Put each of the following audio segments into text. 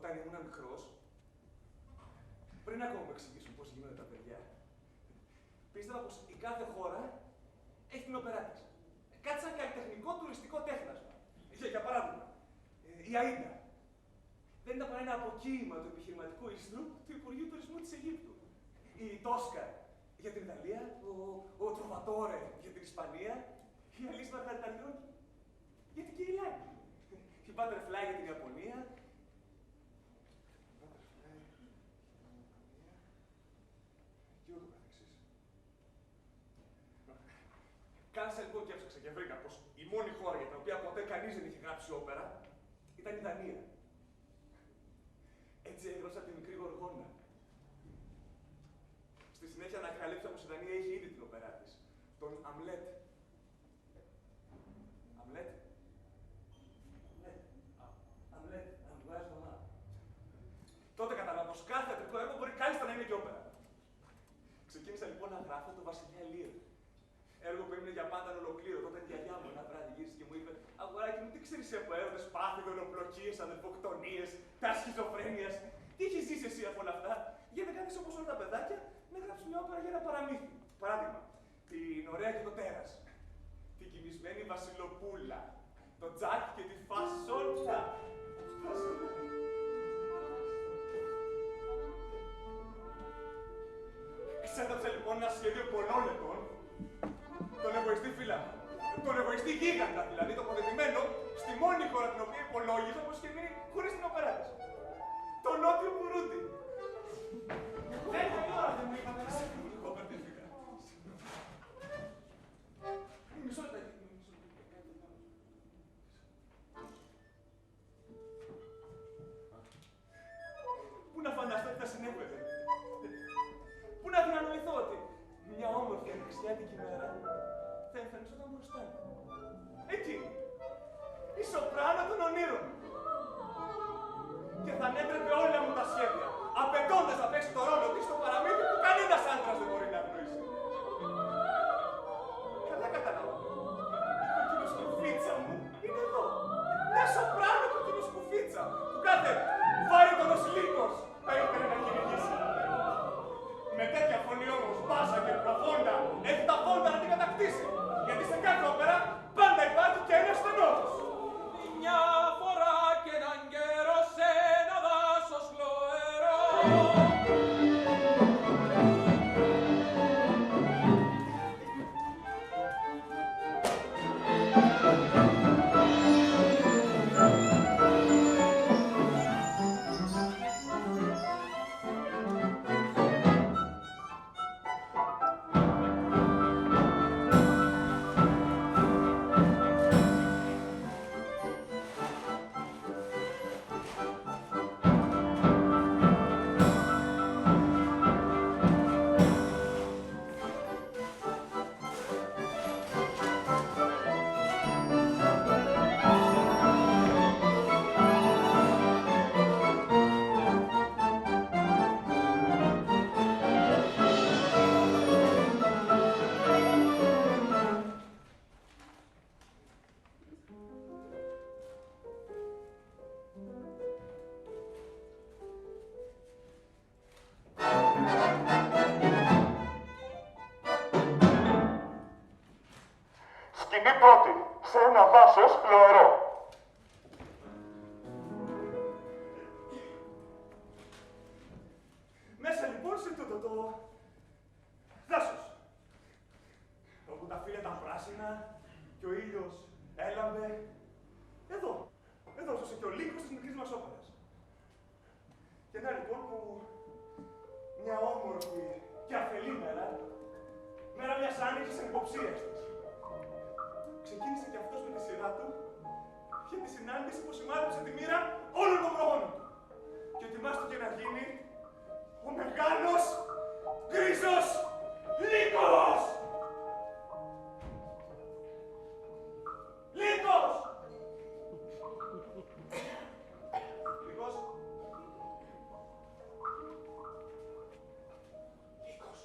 Όταν ήμουν μικρός, πριν ακόμα μου εξηγήσουν πώς γίνονται τα παιδιά, πίστευα πως η κάθε χώρα έχει την οπερά της. Κάτι σαν καλλιτεχνικό τουριστικό τέχνασμα. Για παράδειγμα, η Αΐντα δεν ήταν παρά ένα αποκοίημα του επιχειρηματικού ίστρου του Υπουργείου Τουρισμού της Αιγύπτου. Η Τόσκα για την Ιταλία, ο Τροβατόρε για την Ισπανία, η Αλίσσα Μαργαριταριών για την Κυριλάκη, η Butterfly για την Ιαπωνία. Κάθισα λοιπόν και έψαξα και βρήκα πως η μόνη χώρα για την οποία ποτέ κανείς δεν είχε γράψει όπερα ήταν η Δανία. Έτσι έγραψα τη μικρή Γοργόνα. Στη συνέχεια ανακαλύψα πως η Δανία είχε ήδη την όπερά της, τον Αμλέτ. Αμλέτ. Αμλέτ. Αν βγάζει το μάτι. Τότε κατάλαβα πως κάθε θεατρικό έργο μπορεί κάλλιστα να είναι και όπερα. Ξεκίνησα λοιπόν να γράφω το Βασιλιά Λύρ. Έργο που έμεινε για πάντα ολοκλήρωτο. Όταν η γιαγιά μου ένα βράδυ γύρισε και μου είπε: Αγοράκι μου, τι ξέρεις εσύ από έρωτες, πάθη, δολοπλοκίες, αδελφοκτονίες, τα σχιζοφρένειας. Τι έχεις ζήσει εσύ από όλα αυτά, για να κάνεις όπως όλα τα παιδάκια να γράψεις μια όπερα για ένα παραμύθι. Παράδειγμα, την Ωραία και το Τέρας, την Κοιμισμένη Βασιλοπούλα, το Τζακ και τη Φασόλια. Εξέταψα λοιπόν ένα σχέδιο πολλών ετών. Τον εγωιστή φύλλα μου. Τον εγωιστή γίγαντα, δηλαδή το αποδεδειμένο στη μόνη χώρα την οποία υπολόγιζα πως είχε μείνει χωρίς την οπερά της. Το Νότιο Μπουρούντι. Δεν είναι η ώρα, δεν μου είπατε. Εγώ μπερδεύτηκα. Μισό λεπτό. Πού να φανταστώ ότι θα συνέβαινε. Πού να διανοηθώ ότι μια όμορφη ανοιξιάτικη μέρα θα εμφανιζόταν μπροστά μου. Εκείνη, η σοπράνα των ονείρων. Και θα ανέτρεπε όλα μου τα σχέδια, απαιτώντας να παίξει το ρόλο της στο παραμύθι που κανένας άντρας δεν μπορεί να γνωρίσει. Καλά καταλάβω. Η κοκκινοσκουφίτσα μου είναι εδώ. Μια σοπράνα κοκκινοσκουφίτσα που κάθε βάρυτονος λύκος θα ήθελε να κυνηγήσει. Με τέτοια φωνή όμως, μπάσα και προφόντα, έχει τα φόντα να την κατακτήσει. Γιατί σε κάθε όπερα πάντα υπάρχει και ένας στενός. Μια φορά και έναν καιρό σε ένα δάσος χλωερό. Σκηνή πρώτη, σε ένα δάσος χλωερό. το δάσος. Όπου τα φύλλα ήταν πράσινα και ο ήλιος έλαμπε. Εδώ ζούσε και ο λύκος της μικρής μας όπερας. Και να λοιπόν που μια όμορφη και αφελή μέρα μιας άνοιξης ανυποψίας της, ξεκίνησε κι αυτός με τη σειρά του για τη συνάντηση που σημάδεψε τη μοίρα όλων των προγόνων του. Και ετοιμάστηκε να γίνει ο μεγάλος γκρίζος λύκος! Λύκος! Λύκος! Λύκος!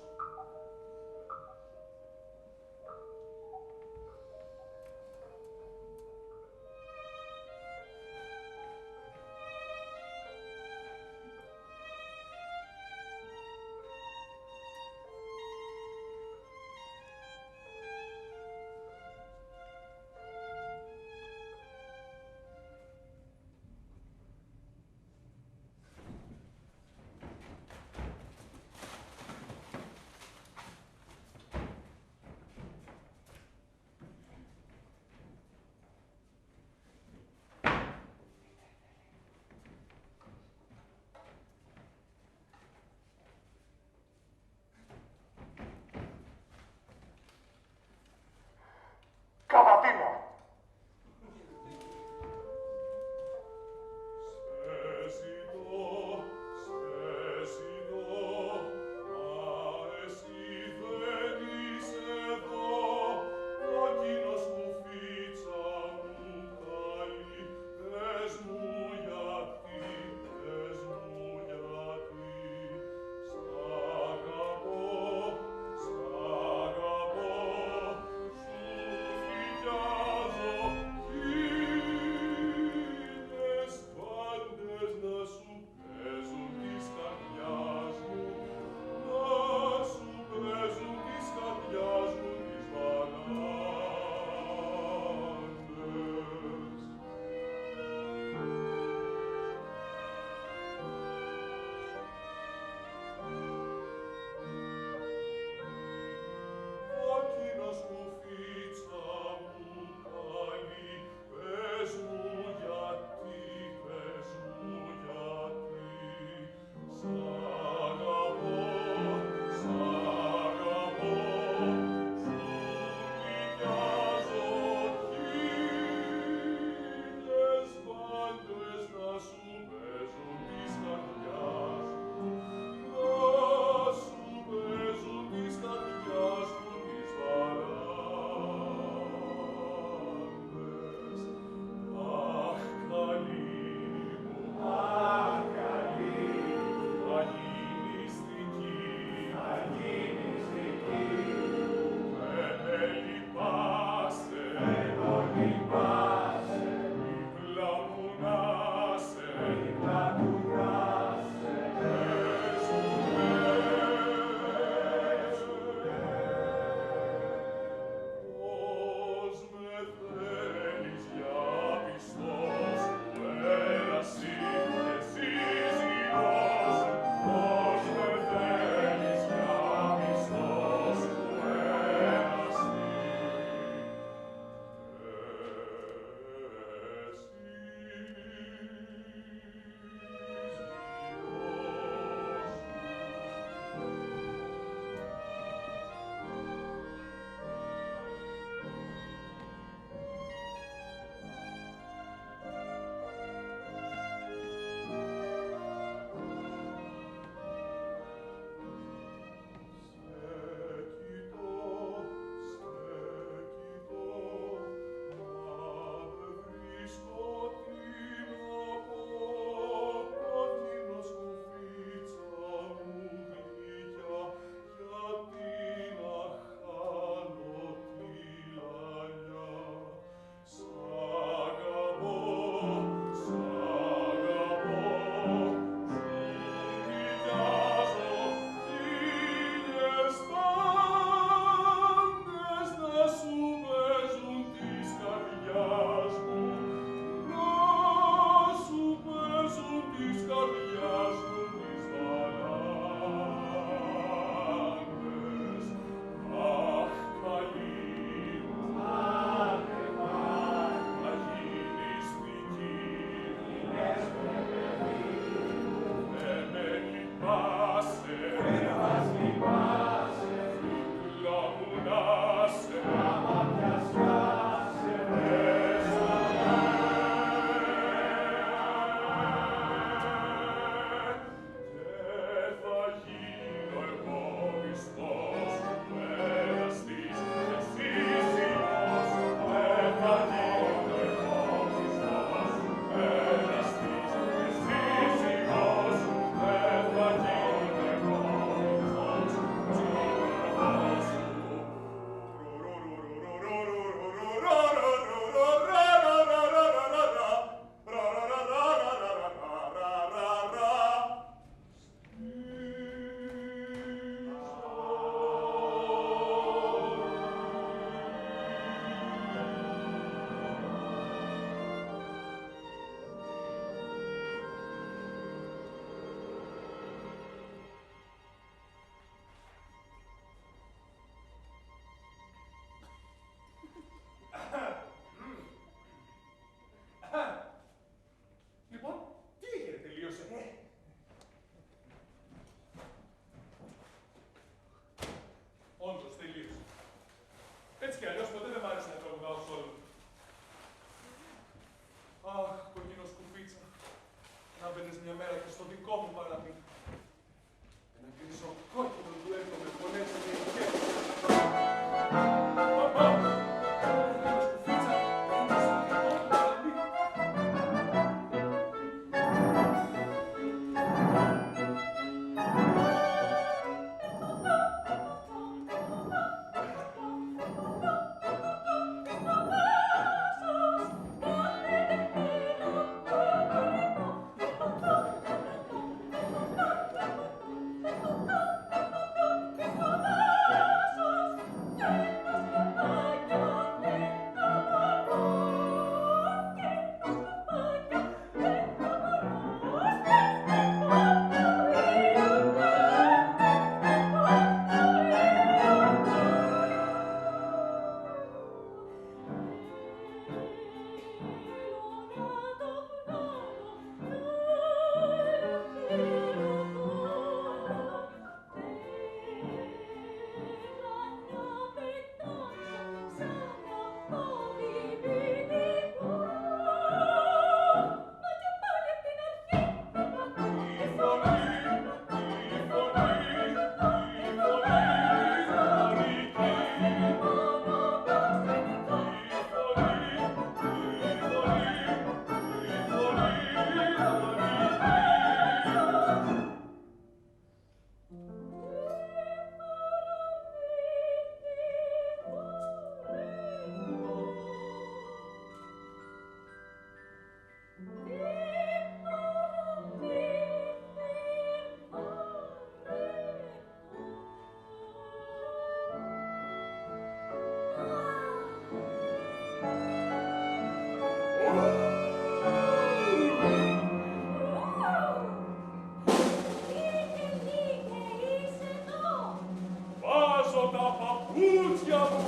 αλλάζω τα παπούτσια μου.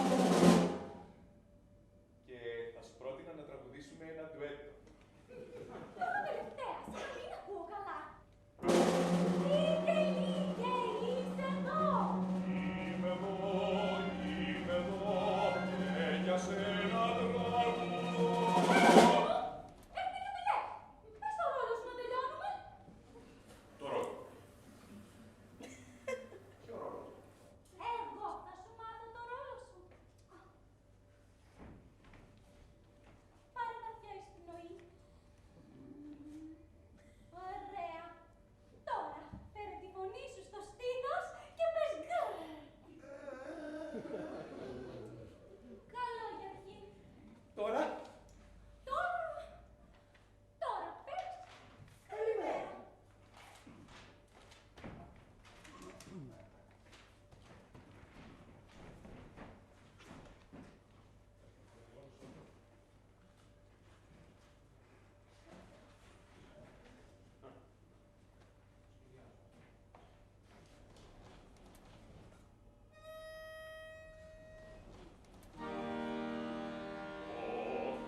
Και θα σου πρότεινα να τραγουδήσουμε ένα ντουέτο. Εγώ τελευταία, σε μην ακούω καλά. Λίγε, είσαι εδώ. Είμαι εδώ και για σένα τραγουδώ. Έρχεται και με λέει. Πες το ρόλο σου να τελειώνουμε. Το ρόλο. Ποιο ρόλο? Εγώ θα σου μάθω το ρόλο σου. Πάρε βαθιά εισπνοή. Ωραία. Τώρα φέρε τη φωνή σου στο στήθος και πες γκρ. Καλό για αρχή. Τώρα, Τώρα πες καλημέρα.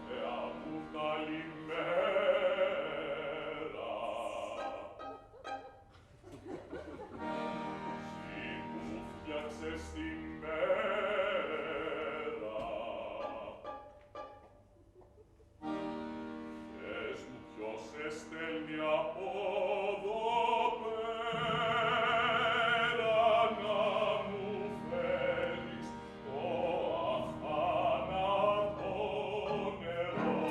Θεά μου καλημέρα. Συ που φτιάξες τη μέρα. Πες μου ποιος σε στέλνει από εδώ πέρα να μου φέρεις το αθάνατο νερό.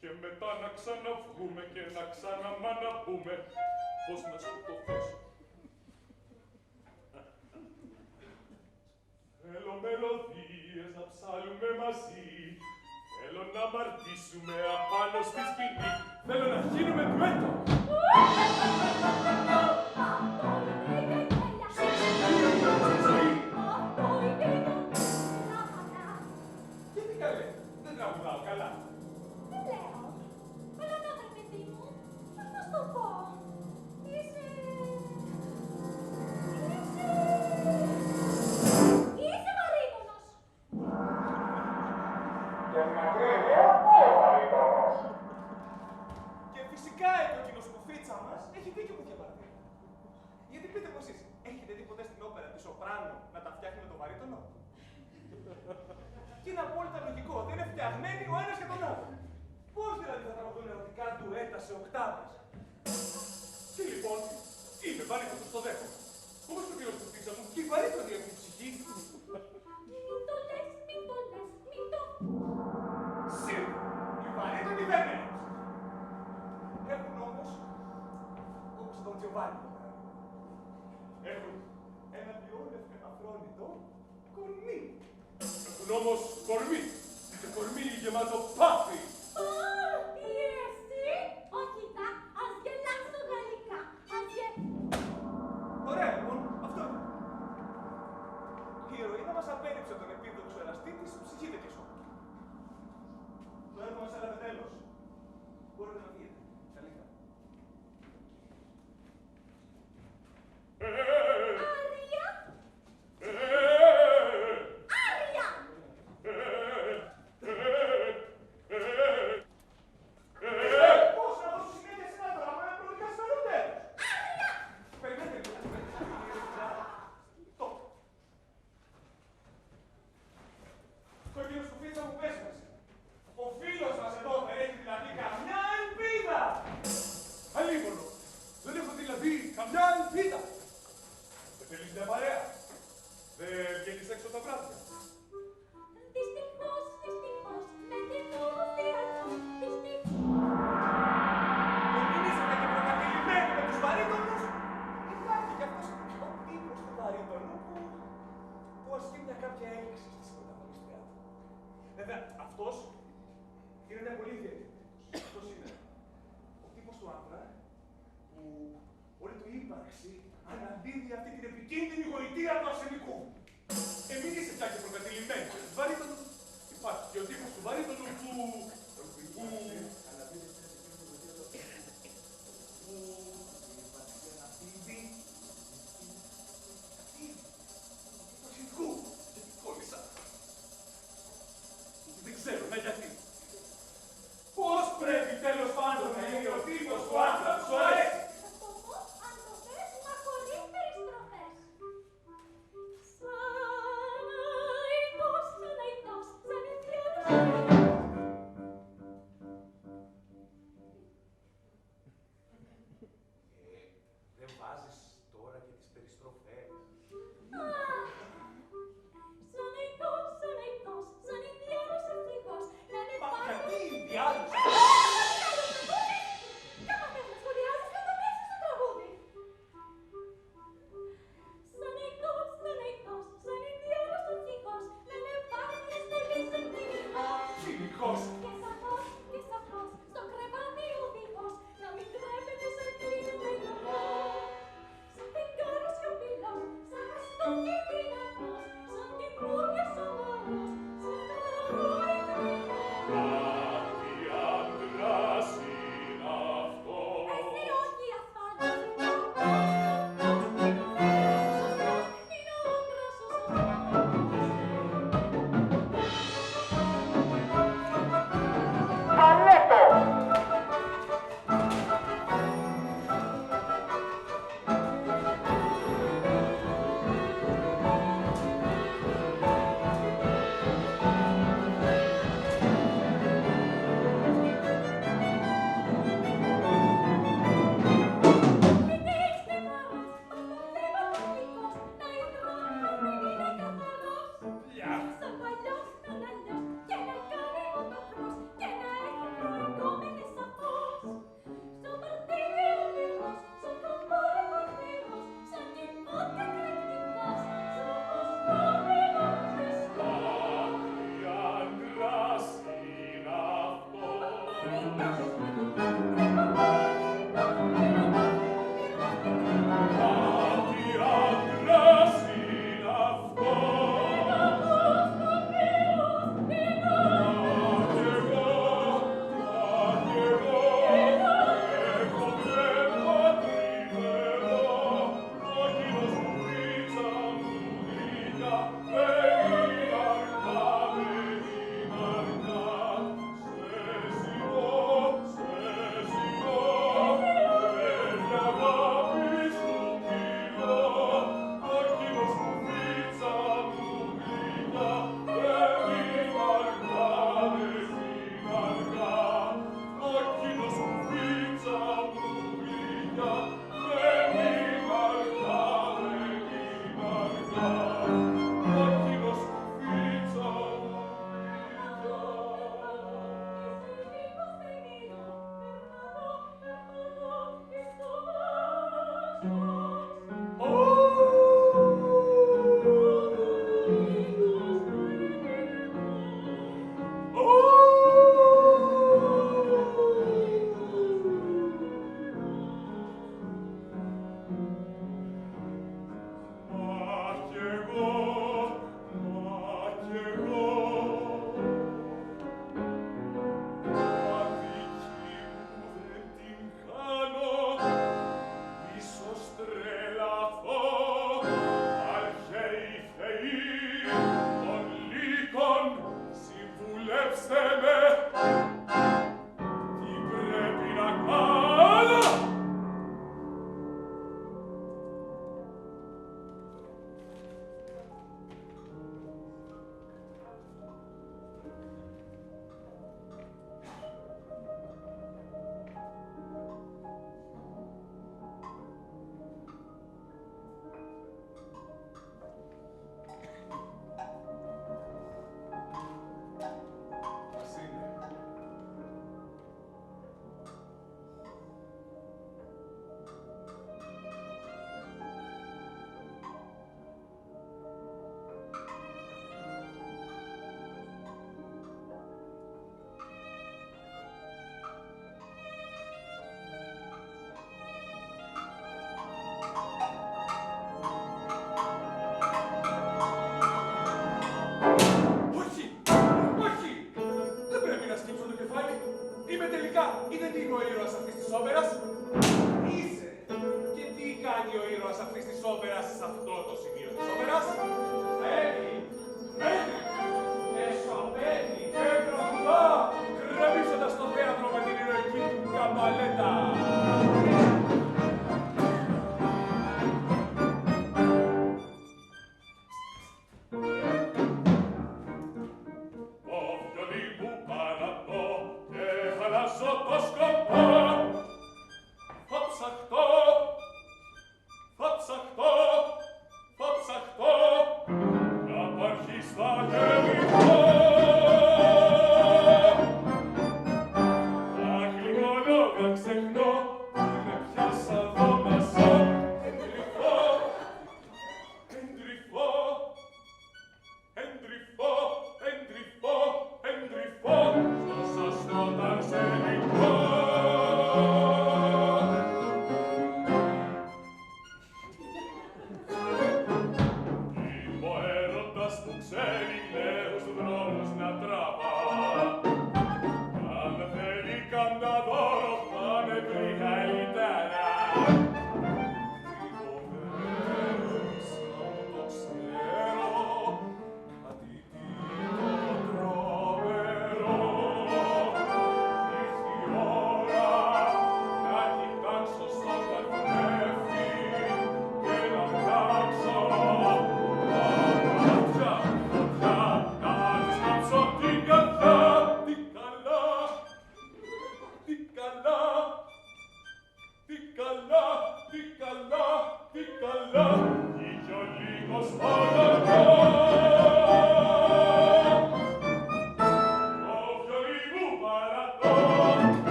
Και μετά να ξαναβγούμε και να ξαναμαναπούμε. Πώς να σου το θέσω. Θέλω μελωδίες να ψάλουμε μαζί. Θέλω να μαρτήσουμε απάνω στη σκηνή. Θέλω να γίνουμε ντουέτο. Γιατί καλέ, δεν τραγουδάω καλά. Δεν λέω. Αλλά να βρε παιδί μου, πώς να σου το πω. Είσαι... Είσαι βαρύγωνος. Για την ακρίβεια, στεγνό. Και είναι απόλυτα λογικό ότι είναι φτιαγμένοι ο ένας για τον άλλο. Πώς δηλαδή θα τραγουδούν ερωτικά ντουέτα σε οκτάβες? Τι λοιπόν, είμαι βαρύτατος, το δέχομαι. Όμως το κύριο Σπιτίτσα μου, τι βαρύτατη αυτή η ψυχή. Μην το λες, μην το λες, μην το... Σίγουρα, οι βαρύτατοι δεν είναι. Έχουν όμως, όπως τον Τζιοβάνι, έχουν ένα βιόλευκο αφρόνητο κορμί. Έχουν όμως κορμί, και κορμί γεμάτο πάθη. Ω, τι εσύ! Όχι τα, ας γελάσω γαλλικά. Ωραία, λοιπόν, αυτό είναι. Η ηρωίνα μας απέρριψε τον επίδοξο εραστή της ψυχή και σώμα. Το έργο μας έλαβε τέλος. Μπορείτε να φύγετε. Καλή χαρά. Άρια! Άρια! Πώς να δώσω συνέχεια σε ένα δράμα να προδικάσει το τέλος. Περιμένετε λίγο. Το. Κόκκινο σκουφίτσα μου πέσμασε. Ο φίλος μας εδώ δεν έχει δηλαδή καμιά ελπίδα. Αλίμονο, δεν έχω δηλαδή καμιά ελπίδα. Δεν θέλεις μια παρέα. Δεν βγαίνεις έξω τα βράδια. Δυστυχώς, με τιμούς διαρκώς, δυστυχώς. Δεν είσαστε και προκατηλημένοι με τους βαρύτονους. Υπάρχει κι αυτός ο τύπος του βαρύτονου που ασκεί μια κάποια έλξη στη πρωταγωνίστρια του. Βέβαια, αυτός είναι μια πολύ ιδιαίτερη τύπος. Αυτός είναι ο τύπος του άντρα που όλη του ύπαρξη αναδίδει αυτή την επικίνδυνη γοητεία του αρσενικού. Μην είσαι πια και προκατηλημένοι. Βαρύτονο. Υπάρχει και ο τύπος του βαρύτονου που... Δεν ξέρω, ναι, γιατί. Πώς πρέπει τέλος πάντων να είναι ο τύπος του άντρα που σου αρέσει? Θα το πω αν το θες, μα χωρίς περιστροφές. Σαν αϊτός, σαν ιδιώτος. Δεν βάζεις τώρα και τις περιστροφές. Σαν αϊτός, σαν ιδιώτος ευτυχώς. Να είναι Μα πάνω... γιατί διάλυση? Κάμα θες να σχολιάζεις, κατανέσεις το τραγούδι. Σαν αϊτός, σαν ιδιώτος ευτυχώς. Να είναι πάνω της στολής ευτυχώς. Χιλικός. Και σαφώς, στο κρεβάτι ο δίχως, να μην τρέπεται σαν κλεισμένο. Σαν φεγγάρος σιωπηλός, σαν χαστό και δυνατός, σαν τιμούρια σοβαρός, σαν τραγό εχθρικός. Τι άντρας είναι αυτός. Εσύ όχι ασφαλώς, είναι ο άντρας ο σωστός. Σαν παλιός να αλλιώς και να κάνει μοτοκρός και να έχει προηγούμενη σαφώς. Στο μαρτύρι ο λίγος, σαν καμπόρι μακρύος, σαν κοιμόται κρυκτικός, σαν αποστόμιλος ζεστός. Τι άντρας είναι αυτός. Τι άντρας είναι αυτός.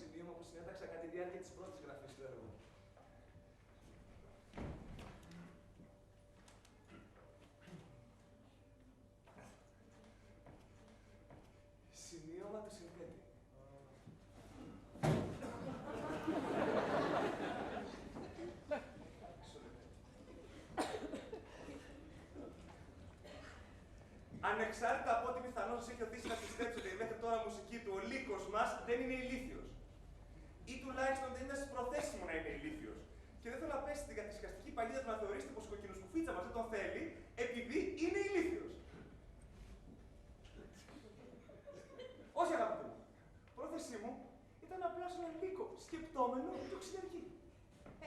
σημείωμα που συνέταξα κατά τη διάρκεια της πρώτης γραφής του έργου. Σημείωμα του συνθέτη. Ανεξάρτητα από ό,τι πιθανόν σας έχει οδηγήσει να πιστέψετε ότι μέχρι τώρα μουσική του, ο λύκος μας δεν είναι ηλίθιος. Ή τουλάχιστον δεν είναι στις προθέσεις μου να είναι ηλίθιος. Και δεν θέλω να πέσετε την καθησυχαστική παγίδα του να θεωρήσετε πως ο κοκκινοσκουφίτσα μας δεν τον θέλει επειδή είναι ηλίθιος. Όχι, αγαπητοί μου. Πρόθεσή μου ήταν να πλάσω έναν λύκο σκεπτόμενο και οξυδερκή.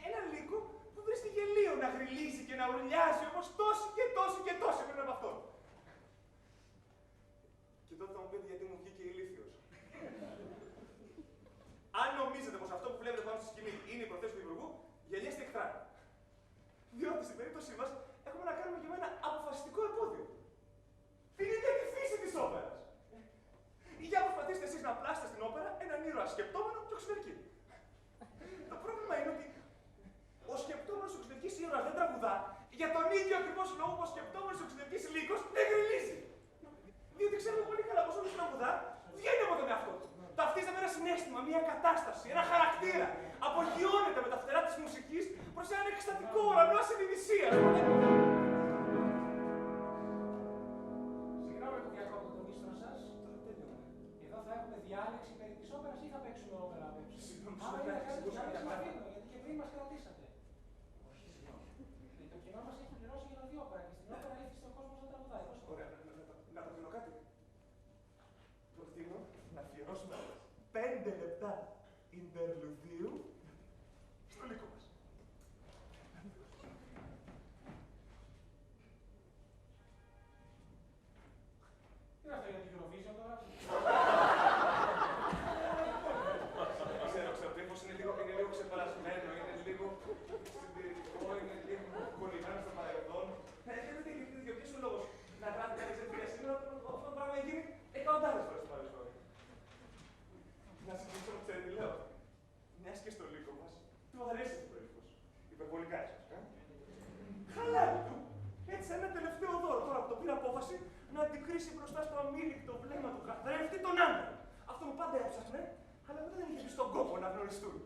Έναν λύκο που βρίσκει γελίο να γρυλίζει και να ουρλιάζει όπως τόσοι και τόσοι και τόσοι πριν από αυτόν. Και τότε θα μου πείτε γιατί μου βγήκε ηλίθιος. Αν νομίζετε πως αυτό που βλέπετε πάνω στη σκηνή είναι η προθέση του Υπουργού, γελιέστε εχθρά. Διότι στην περίπτωσή μας έχουμε να κάνουμε και με ένα αποφασιστικό επώδιο. Την ίδια τη φύση της όπερας. Για προσπαθήστε εσείς να πλάσετε στην όπερα έναν ήρωα σκεπτόμενο και οξυδερκή. Το πρόβλημα είναι ότι ο σκεπτόμενος οξυδερκής ήρωας δεν τραγουδά για τον ίδιο ακριβώς λόγο που ο σκεπτόμενος οξυδερκής λύκος δεν γρυλίζει. Διότι ξέρουμε πολύ καλά πως όποιος τραγουδά βγαίνει από τον εαυτό του. Ταυτίζεται με ένα συναίσθημα, μια κατάσταση, ένα χαρακτήρα. Απογειώνεται με τα φτερά της μουσικής προς έναν εκστατικό ουρανό ασυνειδησίας. Συγγνώμη που διακόπτω τον ίστρο σας. Εδώ θα έχουμε διάλεξη περί της όπερας ή θα παίξουμε όπερα απ' έξω. Άμα είναι κάτι που σας αφήνω, γιατί και πριν μας κρατήσατε. Το κοινό μας έχει πληρώσει για να δει όπερα και στην όπερα ήθιστε ο κόσμος να τραγουδάει. Ωραία, να προτείνω κάτι. Προτείνω να αφιερώσουμε 5 λεπτά ιντερλουδίου στο λύκο μας. Τι είναι αυτό για την Eurovision τώρα? Ξέρω, το ύφος είναι λίγο ξεπερασμένο, είναι λίγο συντηρητικό, είναι λίγο κολλημένο στο παρελθόν. Δεν είναι για ποιος ο λόγος να γράφει κανείς εταιρεία σήμερα, αυτό το πράγμα έχει γίνει εκατοντάδες φορές στο παρελθόν. Να συμφωνήσω με ξέρετε τι λέω. Μιας και στο λύκο μας, του αρέσει το ύφος. Υπερβολικά ίσως. Χαλάει του. Έτσι ένα τελευταίο δώρο τώρα που το πήρε απόφαση να αντικρίσει μπροστά στο αμήλικτο βλέμμα του καθρέφτη τον άντρα. Αυτό που πάντα έψαχνε, αλλά δεν είχε στον κόπο να γνωριστούν.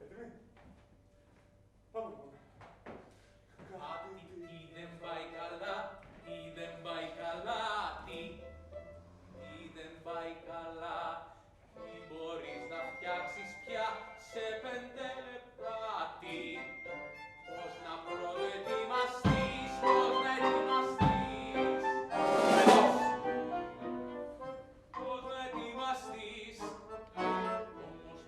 Έτοιμοι? Πάμε λοιπόν. Τι δεν πάει καλά, τι δεν πάει καλά, τι δεν πάει καλά, τι μπορείς να φτιάξεις πια σε 5 λεπτά, τι, πώς να προετοιμαστείς, πώς να ετοιμαστείς, πώς να ετοιμαστείς, όμως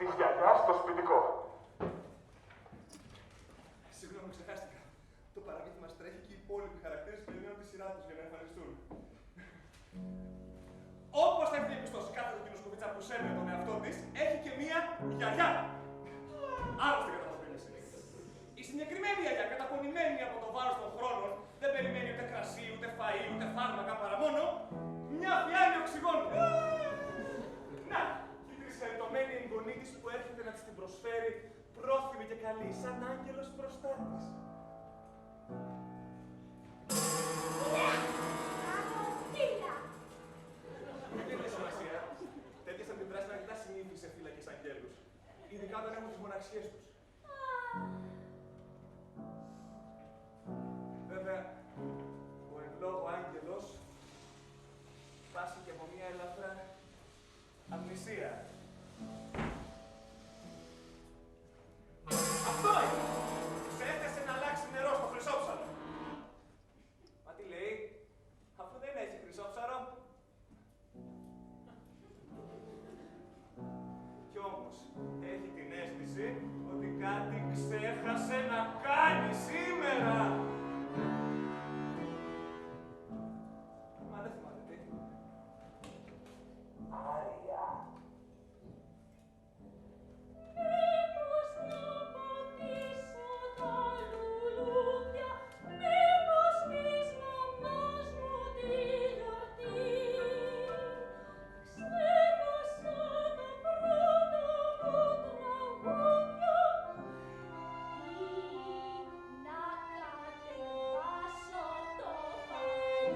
της γιαγιάς στο σπιτικό. Συγγνώμη, ξεχάστηκα. Το παραμύθι μας τρέχει και οι υπόλοιποι χαρακτήρες περιμένουν τη σειρά τους για να εμφανιστούν. Όπως θα έχει διαπιστώσει κάθε κοινοσκοπίτσα που σέβεται τον εαυτό της, έχει και μία γιαγιά. Άρρωστη κατά αποκρίνηση. Η συγκεκριμένη γιαγιά, καταπονημένη από το βάρος των χρόνων, δεν περιμένει ούτε κρασί, ούτε φαΐ, ούτε φάρμακα παρά μόνο μια φιάλη οξυγόνου. Να, η τρισχαριτωμένη εγγονή της που έρχεται να της την προσφέρει πρόθυμη και καλή, σαν άγγελος μπροστά της. Δεν έχει σημασία. Τέτοιες αντιδράσεις να κοιτάς συνήθεις σε φύλακες αγγέλους. Ειδικά όταν έχουν τις μοναξιές τους. Βέβαια, ο εν λόγω άγγελος πάσχει και από μια ελαφρά αμνησία. Αυτό είναι! Ξέχασε να αλλάξει νερό στο χρυσόψαρο. Μα τι λέει, αφού δεν έχει χρυσόψαρο. Κι όμως, έχει την αίσθηση ότι κάτι ξέχασε να κάνει σήμερα. Μα δεν θυμάται τι. Άρια. Μήπως να ποτίσω τα λουλούδια, μήπως της μαμάς μου τη γιορτή. Ξέχασα τα πρώτα μου τραγούδια ή να κατεβάσω το φαΐ.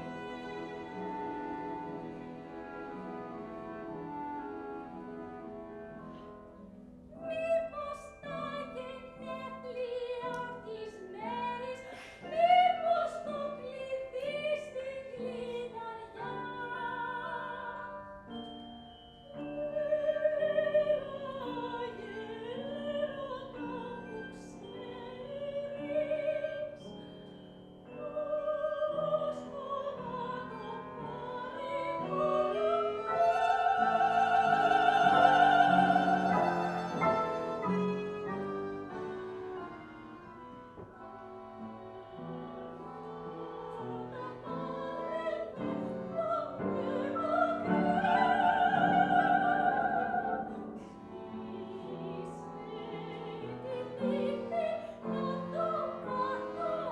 Μήπως τα γενέθλια της μέρης, μήπως το κλειδί στην κλειδαριά. Γέρατα μου ξέρεις, πώς χωρά το παρηγορώ.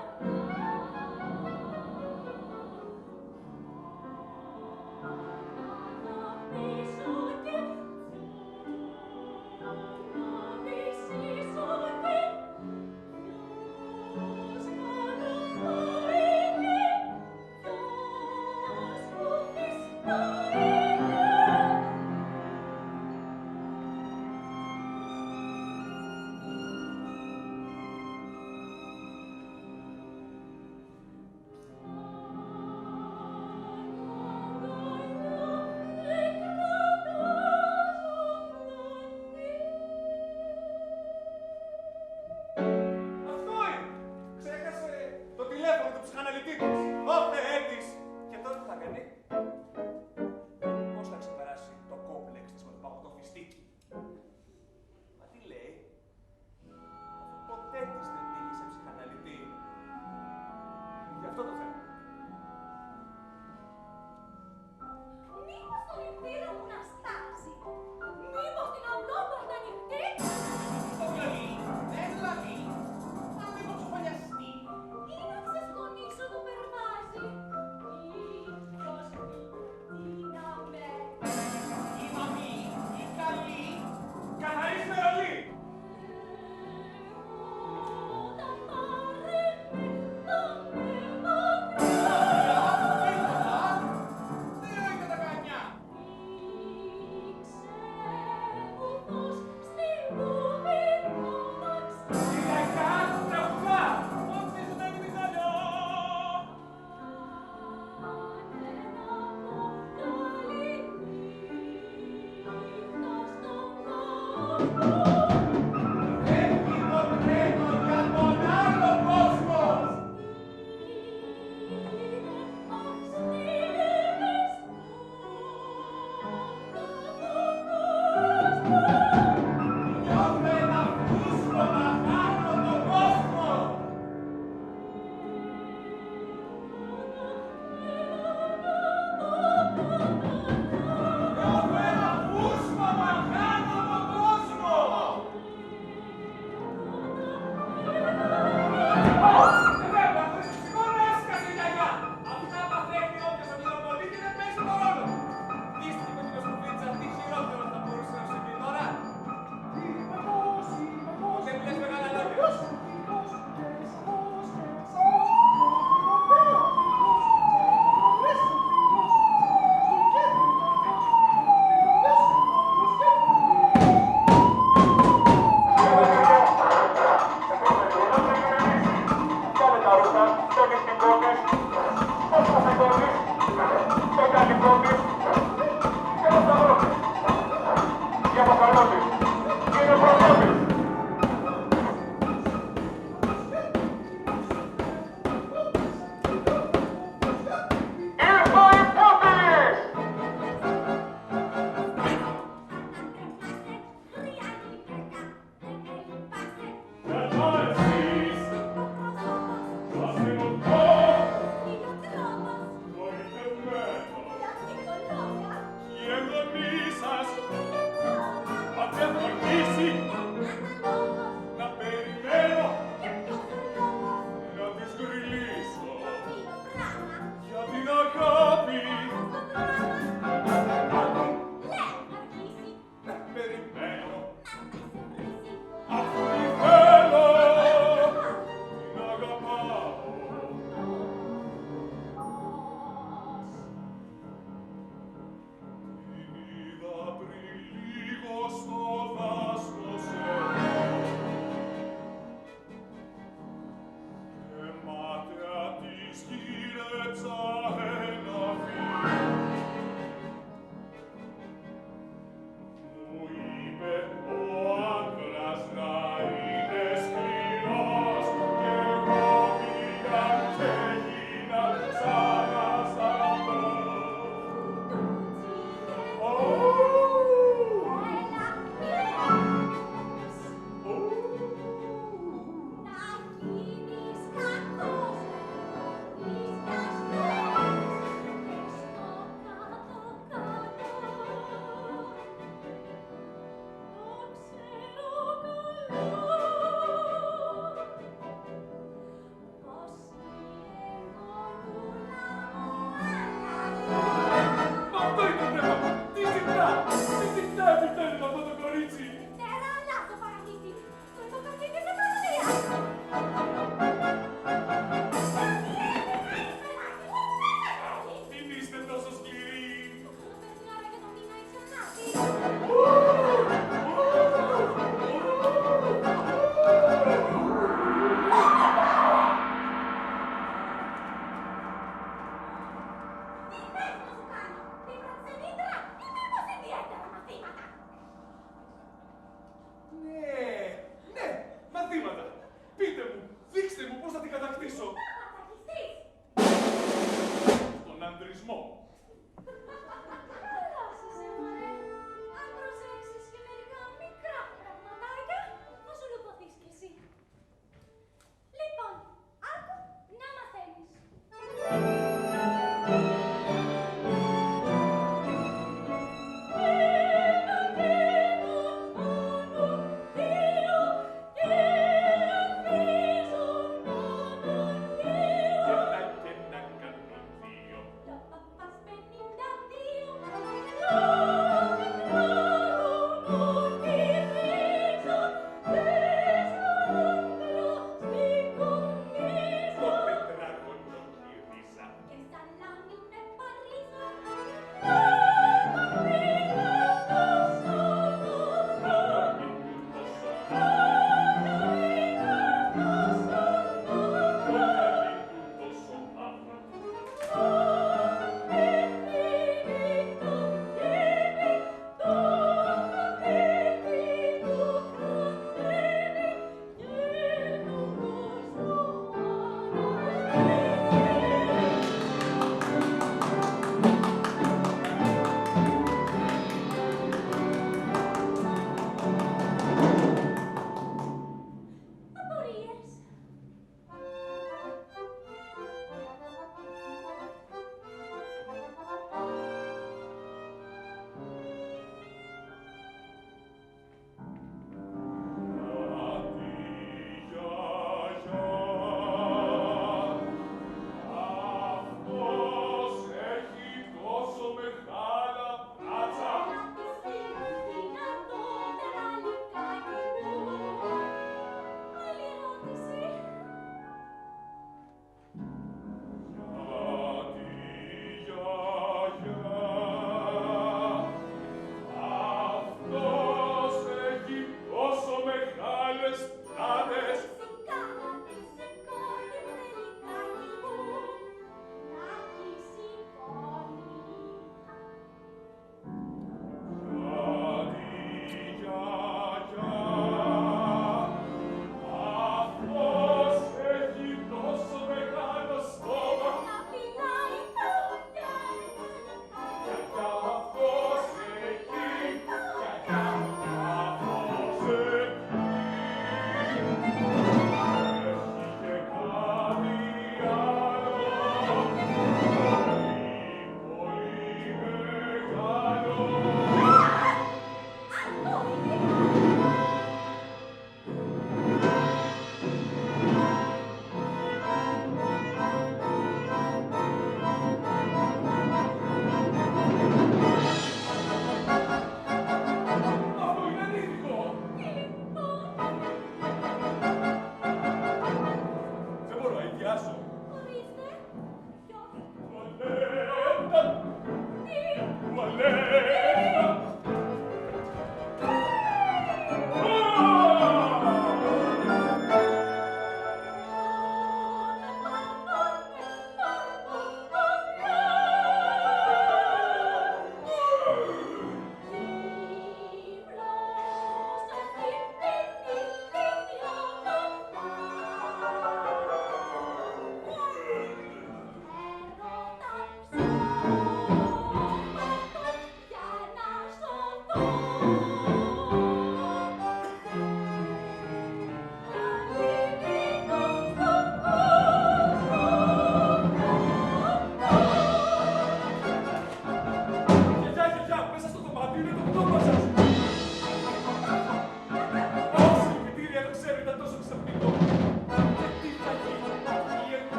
Αυτό είναι! Ξέχασε το τηλέφωνο του ψυχαναλυτή της. Ω Θεέ της! Και τώρα τι θα κάνει? Πώς θα ξεπεράσει το κόμπλεξ της με το παγωτοφιστίκι? Μα τι λέει? Αφού ποτέ της δεν πήγε σε ψυχαναλυτή. Γι' αυτό το θέμα. Μήπως το λιπτήρα μου να στάξει, μήπως την αυλόπορτα ανοιχτή. Το κλαδί, δεν λαβεί, αν δεν κοψοφαλιαστεί. Ή να ξεσκονίσω το περβάζι, ίσως μην να με. Η μαμή, η καλή, Καθαρίζει με ρολί! Όταν πάρετε θα με μακριά. δεν είναι τα κανιά. Ξέρω πως στη βούβη μοναξιά. Η γιαγιά τραγουδά! Όχι, δεν είναι μυθαλιό. Έχει το τρένο για τον άλλο κόσμο!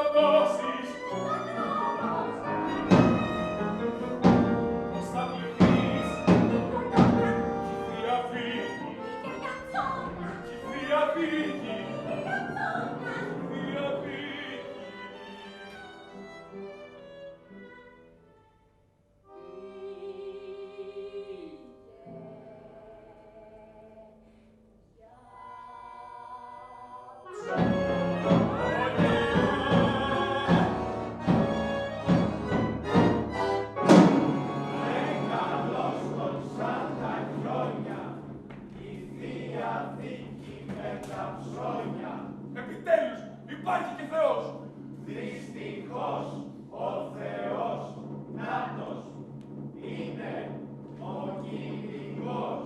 σκοτώσεις. Πώς θα πληθείς. Κι η θεία φύγει. Κι η θεία φύγει. Η θεία φύγει. Επιτέλους, υπάρχει και Θεός. Δυστυχώς ο Θεός νάτος είναι ο κυνηγός.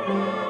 Thank you.